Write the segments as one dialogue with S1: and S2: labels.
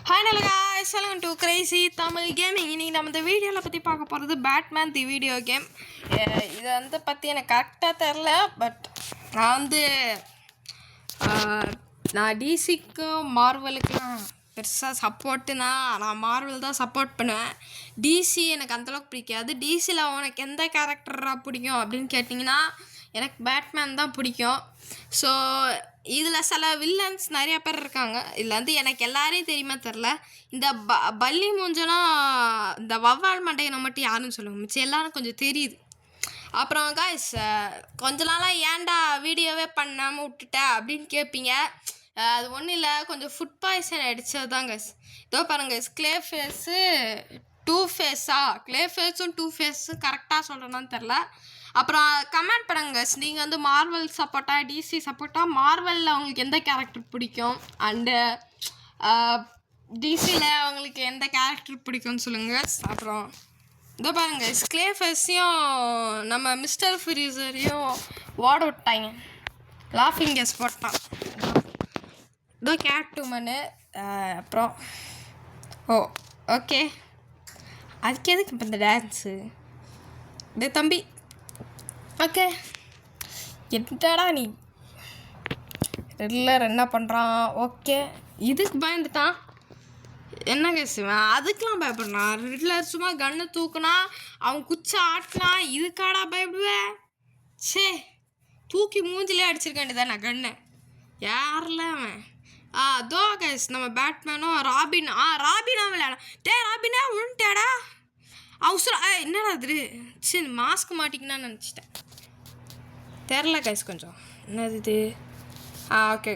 S1: Hi guys, welcome to Crazy Tamil Gaming. இன்னைக்கு நம்ம இந்த வீடியோவில் பற்றி பார்க்க போகிறது பேட்மேன் தி வீடியோ கேம். இது வந்து பற்றி எனக்கு கரெக்டாக தெரில. பட் நான் டிசிக்கும் மார்வலுக்கும் பெருசாக சப்போர்ட்டுனா நான் மார்வல் தான் சப்போர்ட் பண்ணுவேன். டிசி எனக்கு அந்தளவுக்கு பிடிக்காது. டிசியில் உனக்கு எந்த கேரக்டராக பிடிக்கும் அப்படின்னு கேட்டிங்கன்னா எனக்கு பேட்மேன் தான் பிடிக்கும். ஸோ இதில் சில வில்லன்ஸ் நிறைய பேர் இருக்காங்க. இதில் வந்து எனக்கு எல்லாரையும் தெரியுமா தெரில. இந்த பல்லி மூஞ்சனா இந்த வவ்வால் மண்டையனை மட்டும் யாருன்னு சொல்லுவாங்க, மிச்சம் எல்லாரும் கொஞ்சம் தெரியுது. அப்புறம் காய்ஸ், கொஞ்ச நாளாக ஏன்டா வீடியோவே பண்ணாமல் விட்டுட்ட அப்படின்னு கேட்பீங்க. அது ஒன்றும் இல்லை, கொஞ்சம் ஃபுட் பாய்சன் அடித்தது தான் காய்ஸ். இதோ பாருங்க, க்ளே ஃபேஸு க்ளே ஃபேஸும் டூ ஃபேஸும் கரெக்டாக சொல்கிறேன்னு தெரில. அப்புறம் கமெண்ட் பண்ணுங்க, நீங்கள் வந்து மார்வல் சப்போர்ட்டா டிசி சப்போர்ட்டா, மார்வலில் அவங்களுக்கு எந்த கேரக்டர் பிடிக்கும் அண்டு டிசியில் அவங்களுக்கு எந்த கேரக்டர் பிடிக்கும்னு சொல்லுங்கள். அப்புறம் இதோ பாருங்கள், ஸ்க்ளேஃபஸையும் நம்ம மிஸ்டர் ஃப்ரீசரையும் ஓட விட்டாங்க, லாஃபிங் கேஸ் போட்டான். இதோ கேட்வுமனு. அப்புறம் ஓகே, அதுக்கு எதுக்கு இப்போ இந்த டான்ஸு? இதே தம்பி, ஓகே என்னடா நீ ரெகுலர் என்ன பண்ணுறான்? ஓகே, இதுக்கு பயந்துட்டான். என்ன கேசுவேன், அதுக்கெலாம் பயப்படுறான். ரெகுலர் சும்மா கண்ணை தூக்குனா அவன் குச்சி ஆட்டினா இதுக்காடா பயப்படுவேன்? சே, தூக்கி மூஞ்சிலே அடிச்சிருக்க வேண்டியதானே கண்ணை. யாரில் அவன்? அதோ கேஸ் நம்ம பேட்மேனும் ராபினும் விளையாட. ராபினா உன்ட்டாடா அவசரம். என்னடா அது? சரி, மாஸ்க் மாட்டிக்கினான்னு நினச்சிட்டேன். தெரில கைஸ், கொஞ்சம் என்னது இது? ஓகே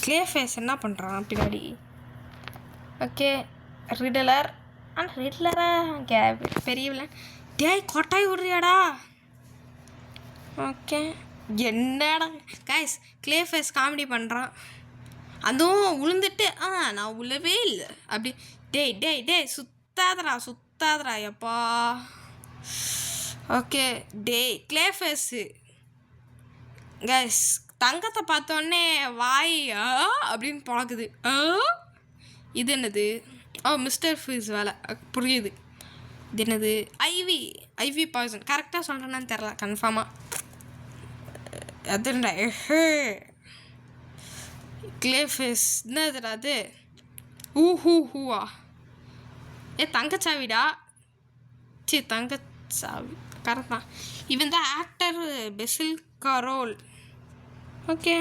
S1: க்ளே ஃபேஸ் என்ன பண்ணுறான் பின்னாடி? ஓகே, ரிட்லரா பெரியவில்ல. கொட்டாய் விடுறியாடா? ஓகே, என்னடா கைஸ், க்ளே ஃபேஸ் காமெடி பண்ணுறான். அதுவும் உளுந்துட்டு நான் உள்ளவே இல்லை அப்படி. சுத்தாதரா எப்பா. ஓகே, க்ளே ஃபேஸு கைஸ் தங்கத்தை பார்த்தோன்னே வாய் அப்படின்னு பழகுது. இது என்னது? மிஸ்டர் ஃப்ரீஸ் வேலை புரியுது. இது என்னது? IV poison. கரெக்டாக சொல்கிறேன்னு தெரில கன்ஃபார்மாக. அதுண்டா க்ளே ஃபேஸ் என்னதுடா அது? ஹூவா? தங்கச்சாவிடா. தங்கச்சாவி கரெக்ட் தான். இவன் தான் ஆக்டர் பெசில் கரோல். ஓகே,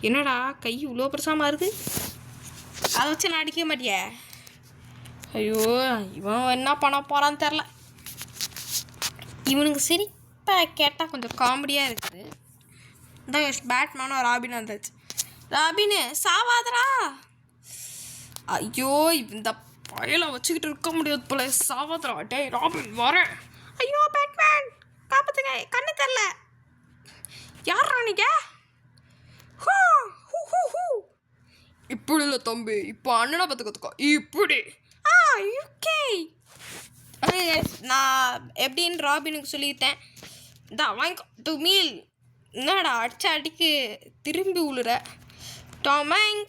S1: என்னடா கை இவ்வளோ பெருசாக மாறுது? அதை வச்சு நான் அடிக்க மாட்டியே? ஐயோ, இவன் என்ன பண்ண போகிறான்னு தெரில. இவனுக்கு சிரிப்பாக கேட்டால் கொஞ்சம் காமெடியாக இருக்குது. இந்த பேட்மேனும் ராபின் வந்தாச்சு. ராபின் சாவாதரா? ஐயோ, இந்த பயலை வச்சுக்கிட்டு இருக்க முடியாது போல. சாவாதரா. ராபின் வரேன். ஐயோ பேட்மேன் காப்பாத்துங்க, கண்ணு தெரில. யாரா நீங்க? இப்படி இல்லை தம்பி, இப்போ அண்ணனை பார்த்து கற்றுக்கோ. இப்படி யூகே. நான் எப்படின்னு ராபினுக்கு சொல்லிட்டேன். வாங்கிக்கோ டூ மீல். என்னடா அடிக்கு திரும்பி விழுற டொமேங்?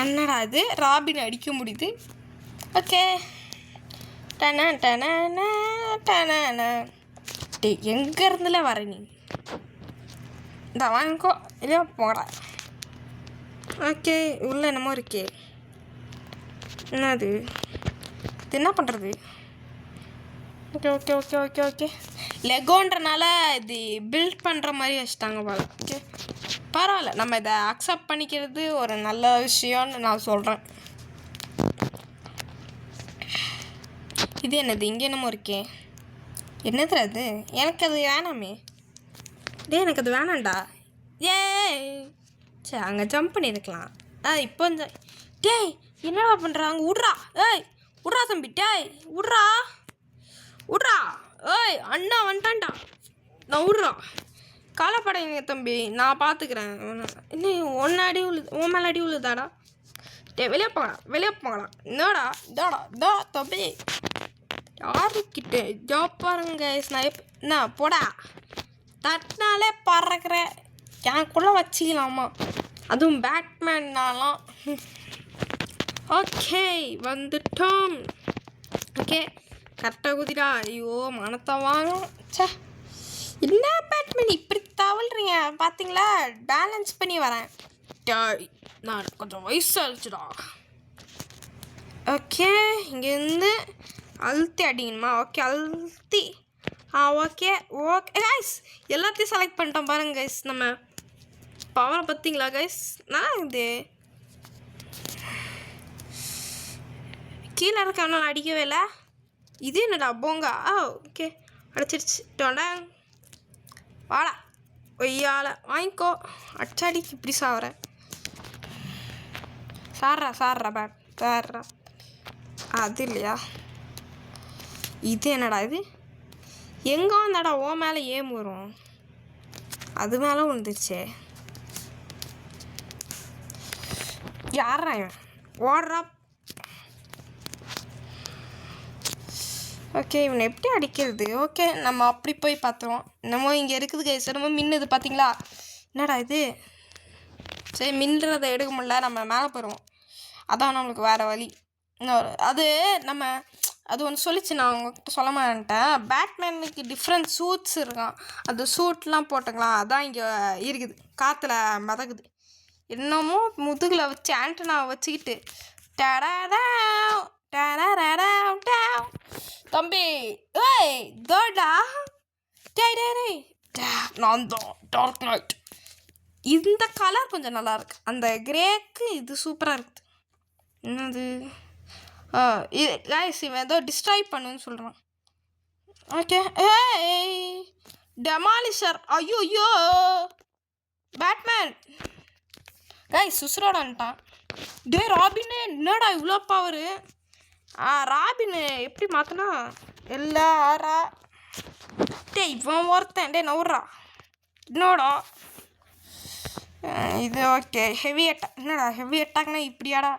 S1: என்னடா அது? ராபின் அடிக்க முடியுது. ஓகே, எங்க இருந்துல வர நீ? வாங்கிக்கோ, இல்லையா போடா. ஓகே, உள்ள என்னமோ இருக்கே. என்னது? இது என்ன பண்ணுறது? ஓகே லெகோன்றனால இது பில்ட் பண்ணுற மாதிரி வச்சுட்டாங்க போல. ஓகே, பரவாயில்ல, நம்ம இதை அக்செப்ட் பண்ணிக்கிறது ஒரு நல்ல விஷயம்னு நான் சொல்கிறேன். இது என்னது? இங்கே என்னமோ இருக்கே. என்னது அது? எனக்கு அது வேணாமே. எனக்கு அது வேணாண்டா. சரி, அங்கே ஜம்ப் பண்ணியிருக்கலாம். இப்போ என்னடா பண்ணுறா? அங்கே விட்றா. விட்றா தம்பி. விட்றா. அண்ணா வந்துட்டான்டா. நான் விட்றா. காலப்படைங்க தம்பி, நான் பார்த்துக்கிறேன். இன்னும் ஒன்னாடி உன் மேலே அடி உழுதாடா. வெளியே போகலாம். இதோடா தம்பி. யாருக்கிட்ட ஜாப் பாருங்க ஸ்னைப். என்ன போடா, தட்டினாலே பறக்கிற. எனக்குள்ளே வச்சிக்கலாமா? அதுவும் பேட்மேன்னாலாம். ஓகே வந்துட்டோம். ஓகே கரெக்டாக குதிரா. ஐயோ மனத்தை வாங்க. சே என்ன பேட்மேன் இப்படி தவழ்றீங்க பார்த்தீங்களா? பேலன்ஸ் பண்ணி வரேன். நான் கொஞ்சம் வயசாகிடுச்சுடா. ஓகே இங்கேருந்து அழுத்தி அடிக்கணுமா? ஓகே அழுத்தி. ஓகே ஓகே கைஸ் எல்லாத்தையும் செலக்ட் பண்ணிட்டோம் பாருங்க கைஸ். நம்ம பவரை பார்த்தீங்களா கைஸ்? நான் இது கீழே இருக்கவனால அடிக்கவே இல்லை. இது என்னடா போங்கா? ஓகே அடிச்சிருச்சு. டோண்டாங் வாடா ஒய்யால வாங்கிக்கோ. அச்சாடிக்கு இப்படி சாவுறேன். சாடுறா பேட் சாடுறா. அது இல்லையா? இது என்னடா இது? எங்கே வந்தாடா ஓ மேலே ஏம் வரும்? அது மேலே விழுந்துருச்சே. யாரா இவன்? ஓடுறா. ஓகே இவனை எப்படி அடிக்கிறது? ஓகே நம்ம அப்படி போய் பார்த்துருவோம். என்னமோ இங்கே இருக்குது கைஸ். என்னமோ மின்னுது பார்த்தீங்களா? என்னடா இது? சரி மின்னுறதை எடுக்க முடியல. நம்ம மேலே போயிடுவோம். அதான் நம்மளுக்கு வேறு வழி. இன்னொரு அது நம்ம அது ஒன்று சொல்லிச்சு. நான் உங்கள்கிட்ட சொல்ல மாட்டேன். பேட்மேனுக்கு டிஃப்ரெண்ட் சூட்ஸ் இருக்கான். அந்த சூட்லாம் போட்டுக்கலாம். அதான் இங்கே இருக்குது. காற்றுல மிதக்குது. என்னமோ முதுகில் வச்சு ஆண்டனாவை வச்சுக்கிட்டு தம்பி ஏய் தோடா நான் தான் டார்க் நைட். இந்த கலர் கொஞ்சம் நல்லா இருக்கு. அந்த கிரேக்கு இது சூப்பராக இருக்குது. என்னது? கைஸ் இவன் ஏதோ டிஸ்ட்ராய் பண்ணுன்னு சொல்கிறான். ஓகே ஏய் டெமாலிஷர். ஐயோ பேட்மேன் கைஸ் சுசுரோடான்ட்டான். டே ராபின் என்னடா இவ்வளோ பவரு? ராபின் எப்படி மாற்றினா எல்லாரா? டே இவன் ஒருத்தன். டே நவுறா என்னோடா இது? Okay heavy attack. என்னடா ஹெவி அட்டாக்னா இப்படியாடா?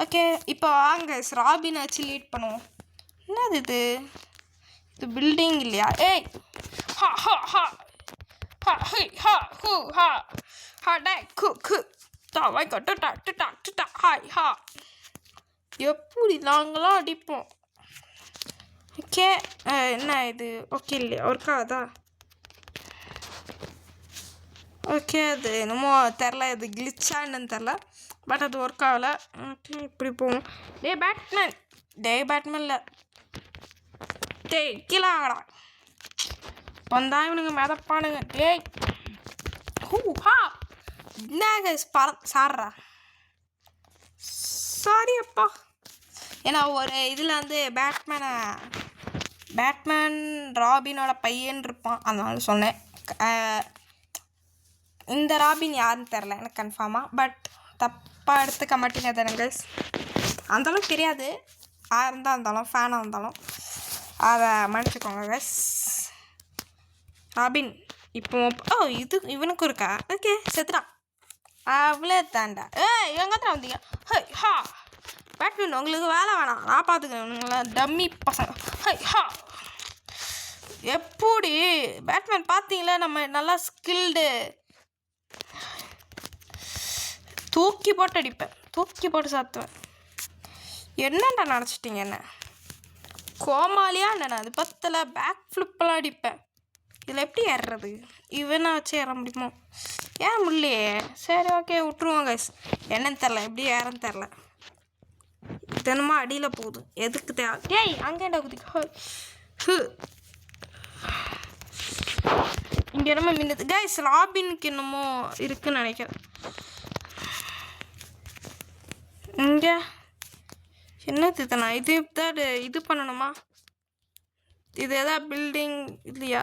S1: ஓகே இப்போ வாங்க ராபினை வச்சு லீட் பண்ணுவோம். என்னது இது? இது பில்டிங் இல்லையா? ஏய் ஹா ஹா ஹா ஹா ஹி ஹா ஹூ ஹா ஹா டே கு கு டா வாய்க்கோ டுட்டா டுட்டா டுட்டா ஹாய் ஹா. எப்படி நாங்களாம் அடிப்போம். ஓகே என்ன இது? ஓகே இல்லையா ஒர்க்காதா? ஓகே அது என்னமோ தெரில. இது கிளிச்சா என்னன்னு தெரில. பட் அது ஒர்க் ஆகலை. ஓகே இப்படி போகும். டே பேட்மேன். டே பேட்மேன்ல டே கீழே ஆகடா. வந்தா இவனுங்க மிதப்பானுங்க. டேய் ஹூ ஹா என்ன சாடுறா? சாரி அப்பா. ஏன்னா ஒரு இதில் வந்து பேட்மேன் ராபினோட பையன் இருப்பான். அதனால சொன்னேன். இந்த ராபின் யாருன்னு தெரில எனக்கு கன்ஃபார்மாக. பட் தப்பாக எடுத்துக்க மாட்டேங்க தானே கைஸ்? அந்தளவுக்கு தெரியாது. யாருந்தான் இருந்தாலும் ஃபேனாக இருந்தாலும் அதை மன்னிச்சுக்கோங்க கைஸ். ராபின் இப்போ இது இவனுக்கும் இருக்கா? ஓகே செத்துட்டான். அவ்வளோ தாண்டா. எங்கே தான் வந்தீங்க? ஹை ஹா பேட்மேன் உங்களுக்கு வேலை வேணாம். நான் பார்த்துக்கிறேன். டம்மி பசங்க. ஹை ஹா எப்படி பேட்மேன் பார்த்தீங்களா? நம்ம நல்லா ஸ்கில்டு. தூக்கி போட்டு அடிப்பேன். தூக்கி போட்டு சாத்துவேன். என்னண்டா நினச்சிட்டிங்க என்ன கோமாளியா? என்ன அது பத்தில் பேக் ஃப்ளிப்பெல்லாம் அடிப்பேன். இதில் எப்படி ஏறுறது? இவனை வச்சு ஏற முடியுமோ? ஏற முடியலையே. சரி ஓகே விட்ருவோம் கைஸ். என்னன்னு தெரில. எப்படி ஏறன்னு தெரில. தினமும் அடியில் போகுது. எதுக்கு தேவை? டேய் அங்கேண்டா குதிக்க. இங்கே என்னமோ மின்னுது கைஸ். ராபினுக்கு என்னமோ இருக்குன்னு நினைக்கிறேன். இங்கே என்னது தானே இது? இது பண்ணணுமா? இது எதாவது பில்டிங் இல்லையா?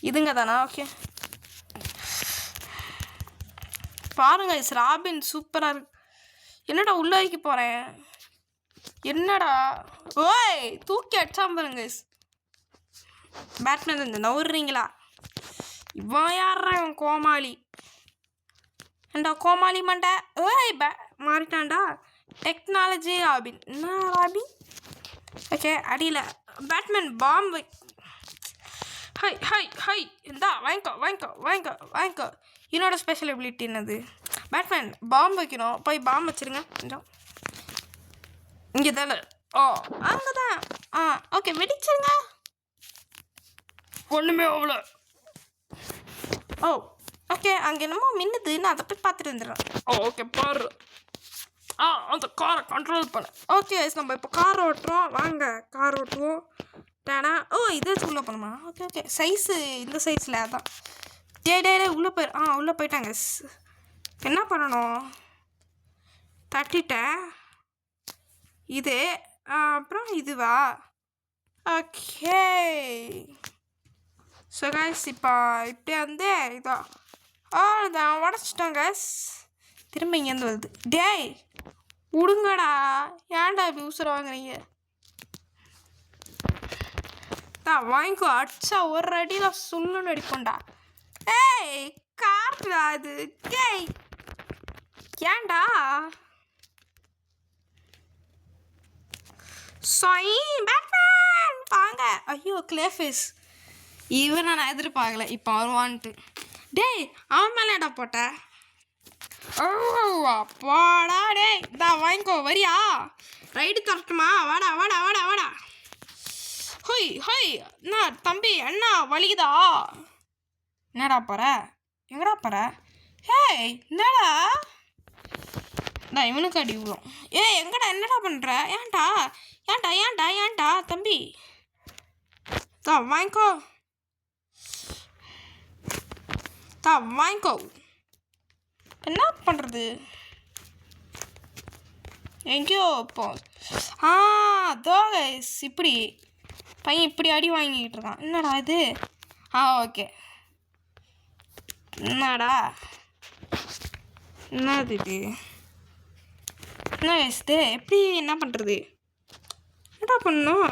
S1: இதுங்க தானா? ஓகே பாருங்க ராபின் சூப்பராக இருக்கு. என்னடா உள்ள வரைக்கும் போகிறேன். என்னடா ஓய் தூக்கி அடிச்சாம பாருங்க பேட்மேன். இந்த நவுறீங்களா? இவன் யாரா? இவன் கோமாளி. ஏண்டா கோமாளி மண்டை. ஓய் மாறிட்டான்டா. Technology Robin. என்ன ராபின்? ஓகே அடியில் பேட்மேன் பாம்பு. ஹை ஹை ஹை இந்தா வாங்கிக்கோ வாங்கிக்கோ வாங்கிக்கோ வாங்கிக்கோ. என்னோட ஸ்பெஷல் எபிலிட்டி என்னது? பேட்மேன் பாம்பு வைக்கணும், போய் பாம்பு வச்சுருங்க கொஞ்சம். இங்கே தானே? ஓ அங்கே தான். ஓகே வெடிச்சிருங்க. ஒன்றுமே அவ்வளோ. ஓ ஓகே, அங்கே என்னமோ மின்னுது, நான் அதை போய் பார்த்துட்டு வந்துடுறேன். ஓகே பாரு. அந்த காரை கண்ட்ரோல் பண்ண. ஓகே நம்ம இப்போ கார் ஓட்டுறோம், வாங்க கார் ஓட்டுவோம். டேனா இதே உள்ளே போகணுமா? ஓகே சைஸு இந்த சைஸில் அதான். டே உள்ளே உள்ளே போயிட்டாங்க. என்ன பண்ணணும்? தட்டிட்டேன். இது அப்புறம் இதுவா? ஓகே ஸோ கைஸ் இப்போ இப்படியே வந்து இதான் தான் உடச்சிட்டோம் கைஸ். திரும்ப இங்கேருந்து வருது. டேய் விடுங்கடா, ஏன்டா இப்படி உசுர வாங்குறீங்க? வாங்கிக்கோ, அடிச்சா ஒரு அடியில் சுள்ளுன்னு அடிப்போண்டா. ஏய் கார்டா அது. டேய் ஏன்டா? பேட்மேன் வாங்க. ஐயோ கிளேஃபேஸ், இவனை நான் எதிர்பார்க்கல இப்போ வருவான்ட்டு. டேய் அவன் மேலேடா போட்ட? போடா டேய், தான் வாங்கிக்கோ. வரியா? ரைடு தரட்டுமா? வாடா வாடா வாடா வாடா. ஹொய் ஹொய். என்ன தம்பி, அண்ணா வலிக்குதா? என்னடா போற? எங்கடா போற? ஹேய் என்னடா? நான் இவனுக்கு அடி விழும். எங்கடா என்னடா பண்ணுற? ஏன்டா ஏன்டா ஏன்டா ஏன்டா தம்பி? வாங்கிக்கோ வாங்கிக்கோ. என்ன பண்ணுறது? எங்கேயோ இப்போ கைஸ் இப்படி பையன் இப்படி அடி வாங்கிக்கிட்டு இருக்கான். என்னடா இது? ஓகே என்னடா என்னது இது? என்ன வயசுது? எப்படி என்ன பண்ணுறது? என்னடா பண்ணும்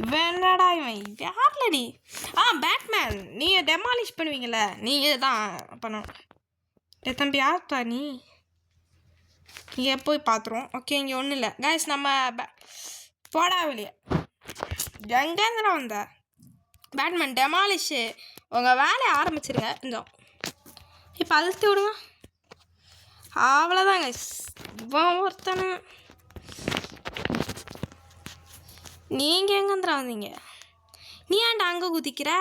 S1: இவன்? என்னடா இவன் யார்லடி? பேட்மேன், நீங்கள் டெமாலிஷ் பண்ணுவீங்கள, நீங்கள் தான் பண்ணணும். தம்பி யார்த்தா நீ? இங்கே போய் பார்த்துருவோம். ஓகே இங்கே ஒன்றும் இல்லை கைஸ். நம்ம போடா வெளியே. எங்கேருந்துடா வந்த? பேட்மேன் டெமாலிஷு உங்கள் வேலையை ஆரம்பிச்சிருங்க கொஞ்சம். இப்போ அழுத்தி விடுங்க. அவ்வளோதான் கைஸ். இவன் ஒருத்தனை. நீங்கள் எங்கேருந்துடா வந்தீங்க? நீ ஏன்டா அங்கே குதிக்கிற?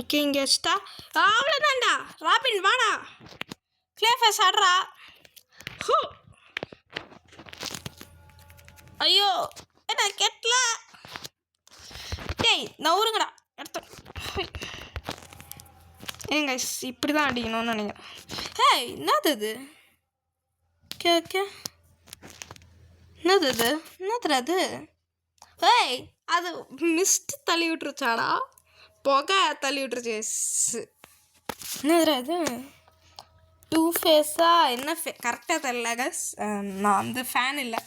S1: ஓகே இங்கே வச்சுட்டா அவ்வளோதான்டா. ராபின் வாடா, கிளேஃபேஸ் ஆடுறா. ஐயோ என்ன கெட்டல. டேய் நவுருங்கடா எடுத்து. ஏங்க இப்படி தான் அடிக்கணும்னு நினைக்கிறேன். என்னது இது? ஓகே என்னது அது? அது மிஸ்ட் தள்ளி விட்டுருச்சாடா, புகை தள்ளி விட்டுருச்சு. என்னதுடா இது? டூ ஃபேஸா? என்ன கரெக்டாக தெரியல கஸ். நான் வந்து ஃபேன் இல்லை.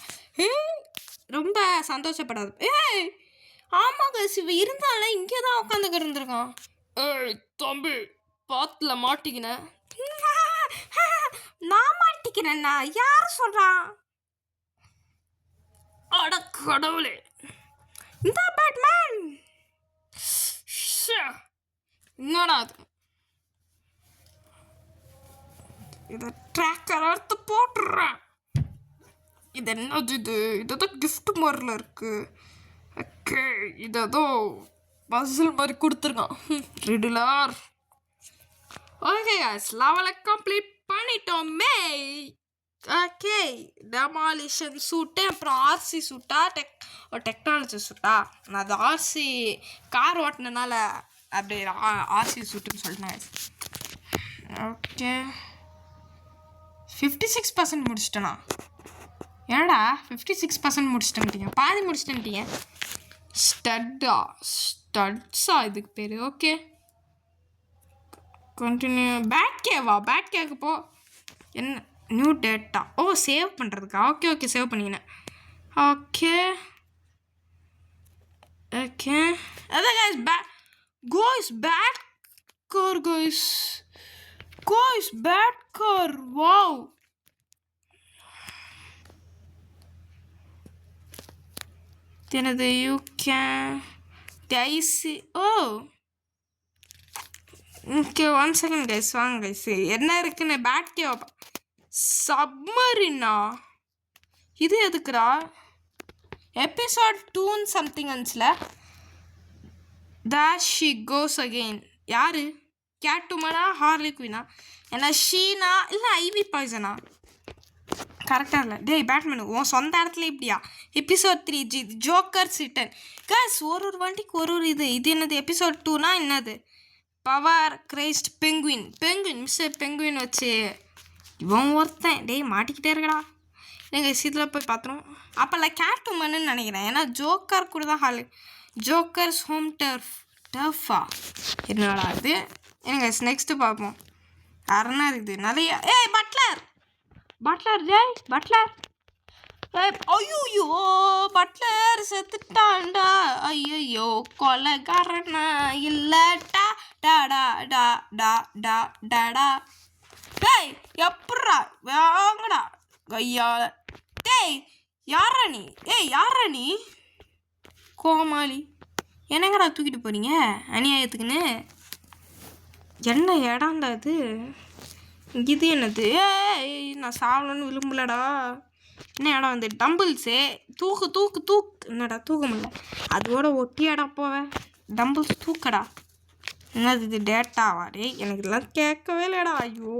S1: ரொம்ப சந்தோஷப்படாது. ஆமாம் கஸ், இவ இருந்தால இங்கே தான் உட்காந்துக்கிட்டு இருந்திருக்கான். தம்பி பாத்துல மாட்டிக்கினேன். நான் மாட்டிக்கிறேன்னா? யார் சொல்கிறான்? அட கடவுளே, இந்த பேட்மேன் என்னடா அது? இதை ட்ராக்கர் எடுத்து போட்டுடுறேன். இது என்னது? இதுதான் கிஃப்ட் மாதிரில இருக்கு. ஓகே இது ஏதோ பசில் மாதிரி கொடுத்துருக்கான். ரிடுலர். ஓகே காய்ஸ், லெவலை கம்ப்ளீட் பண்ணிட்டோமே. ஓகே டெமாலிஷன் சூட்டு, அப்புறம் ஆர்சி சூட்டா டெக்னாலஜி சூட்டா? நான் அது ஆர்சி கார் ஓட்டினால அப்படி ஆர்சி சூட்டுன்னு சொல்லிட்டேன். ஓகே 56% முடிச்சிட்டேண்ணா. ஏடா 56% முடிச்சிட்டேன்ட்டீங்க, பாதி முடிச்சிட்டேன்ட்டீங்க. ஸ்டட்ஸா இதுக்கு பேர்? Okay continue. பேட் கேக்கு போ. என்ன நியூ டேட்டா? சேவ் பண்ணுறதுக்கா? ஓகே சேவ் பண்ணிக்கினேன். ஓகே அதான் guys bat car guys bat car. Wow எனது யூ கேன் டைசி ஓ ஓகே 1 செகண்ட் கைஸ் வாங்க கைஸ் என்ன இருக்குன்னு பேட்டே சப்மரினா இது எதுக்குடா எபிசோட் 2 சம்திங் அன்ஸ்ல that she goes again யாரு கேட்டுமனா ஹார்லி குயினா ஏன்னா ஷீனா இல்லை ஐவி பாய்சனா கரெக்டாக இல்லை டேய் பேட்மேன் உன் சொந்த இடத்துல இப்படியா எபிசோட் 3 ஜோக்கர் சிட்டன் காஸ் ஒரு வண்டிக்கு ஒரு இது என்னது எபிசோட் 2னா என்னது power Christ penguin mister penguin வச்சு இவன் ஒருத்தன் டேய் மாட்டிக்கிட்டே இருக்கடா நீங்கள் இதில் போய் பார்த்துருவோம் அப்போல்லாம் கேட்டுமன்னு நினைக்கிறேன் ஏன்னா ஜோக்கர் கூட தான் ஜோக்கர்ஸ் ஹோம் டர்ஃபா என்னடா இது எனக்கு நெக்ஸ்ட்டு பார்ப்போம் அரணா இருக்குது நிறைய பட்லர் ஐயோ பட்லர் செத்துட்டான்டா ஐயோ கொலைகாரனா இல்லட்டா டாடா டா டா டா டாடா டேய் எப்பட்றா வாங்கடா ஐயா டேய் யாரா நீ கோமாளி என்னங்கடா தூக்கிட்டு போகிறீங்க அநியாயத்துக்குன்னு என்ன இடம்டா இது என்னது நான் சாவலன்னு விரும்பலடா என்ன இடம் வந்து டம்பிள்ஸு தூக்கு என்னடா தூக்க முடியல அதோட ஒட்டியாடா போவேன் டம்பிள்ஸ் தூக்கடா என்னது இது டேட்டாவா டே எனக்கு இதெல்லாம் கேட்கவே இல்லைடா ஐயோ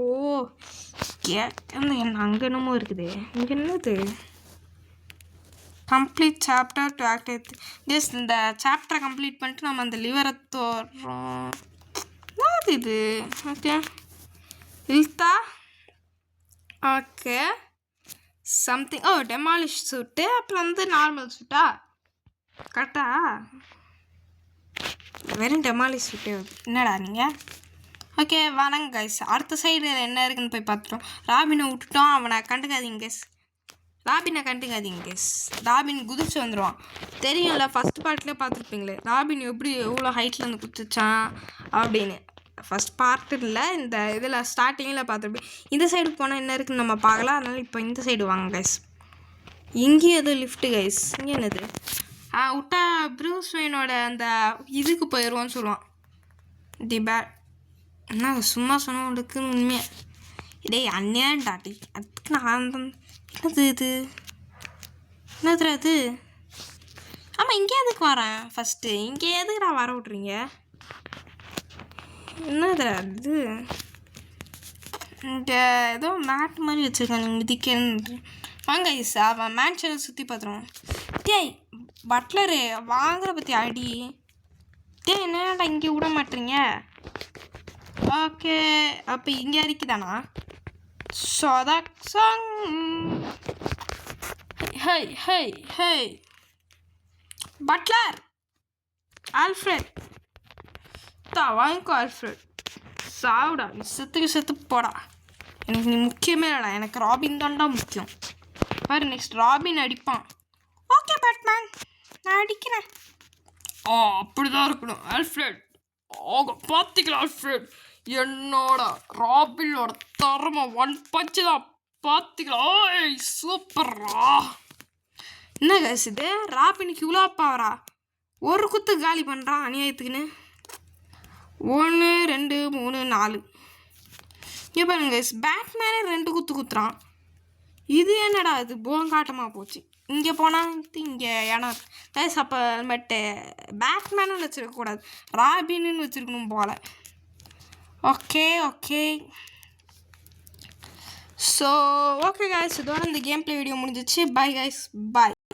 S1: என்ன அங்கே என்னமோ இருக்குது இங்கே என்னது complete chapter to act just இந்த சாப்டரை கம்ப்ளீட் பண்ணிட்டு நம்ம அந்த லிவரை தோறோம் என்னது இது ஓகே இல்தா ஓகே சம்திங் டெமாலிஷ் சூட்டு அப்புறம் வந்து நார்மல் சூட்டா கரெக்டா வெறும் டெமாலிஷ் சூட்டே என்னடா நீங்கள் ஓகே வணங்க கைஸ் அடுத்த சைடு என்ன இருக்குன்னு போய் பார்த்துட்டோம் ராபினை விட்டுட்டோம் அவனை கண்டுக்காதீங்க கைஸ் ராபின் குதிச்சு வந்துடுவான் தெரியும்ல ஃபஸ்ட் பார்ட்லேயே பார்த்துருப்பீங்களே ராபின் எப்படி எவ்வளோ ஹைட்டில் வந்து குதிச்சான் அப்படின்னு ஃபஸ்ட் பார்ட்டு இல்லை இந்த இதில் ஸ்டார்டிங்கில் பார்த்துருப்பேன் இந்த சைடு போனால் என்ன இருக்குன்னு நம்ம பார்க்கலாம் அதனால் இப்போ இந்த சைடு வாங்க கைஸ் இங்கேயும் எதுவும் லிஃப்ட்டு கைஸ் இங்கே என்னது விட்டா ப்ரூஸ் வெயினோட அந்த இதுக்கு போயிடுவோன்னு சொல்லுவான் என்ன சும்மா சொன்னவனுக்கு உண்மையாக டேய் அண்ணேன்டாட்டி அதுக்கு நான் என்னது அது ஆமாம் இங்கே எதுக்கு வரேன் ஃபஸ்ட்டு இங்கே எதுக்கு நான் வர விட்றீங்க என்னது அது இங்கே ஏதோ மேட் மாதிரி வச்சுருக்காங்க மிதிக்கன்னு வாங்க அவன் மேன்ஷனை சுற்றி பார்த்துருவோம் டேய் பட்லரு வாங்குற பற்றி அடி டேய் என்னடா இங்கே விட மாட்டீங்க ஓகே அப்போ இங்கே இருக்குதானா சொதக் சாங் ஹே பட்லர் ஆல்ஃப்ரெட் வாங்கிக்கோ ஆல்ஃப்ரெட் சாவுடா நீ செத்து போடா எனக்கு நீ முக்கியமே இல்லைடா எனக்கு ராபின் தான்டா முக்கியம் பாரு நெக்ஸ்ட் ராபின் அடிப்பான் ஓகே பேட்மேன் நான் அடிக்கிறேன் அப்படிதான் இருக்கணும் ஆல்ஃப்ரெட் பார்த்திக்கலாம் ஆல்ஃப்ரெட் என்னோட ராபினோட தரமா 1 பஞ்சு தான் பார்த்துக்கலாம் சூப்பர்ரா என்ன கேஸ் இது ராபினுக்கு இவ்வளோ அப்பாவரா ஒரு குத்து காலி பண்ணுறான் அநியாயத்துக்குன்னு 1 2 3 4 இங்கே பாருங்க கேஸ் பேட்மேனே 2 குத்து குத்துறான் இது என்னடா இது போங்காட்டமாக போச்சு இங்கே போனால் இங்கே இடம் கேஸ் அப்போ பட்டு பேட்மேனும் வச்சுருக்கக்கூடாது ராபின்னு வச்சுருக்கணும் போல் ஓகே ஸோ ஓகே காய்ஸ் இதோட இந்த கேம் பிளே வீடியோ முடிஞ்சிச்சு பாய் காய்ஸ் பாய்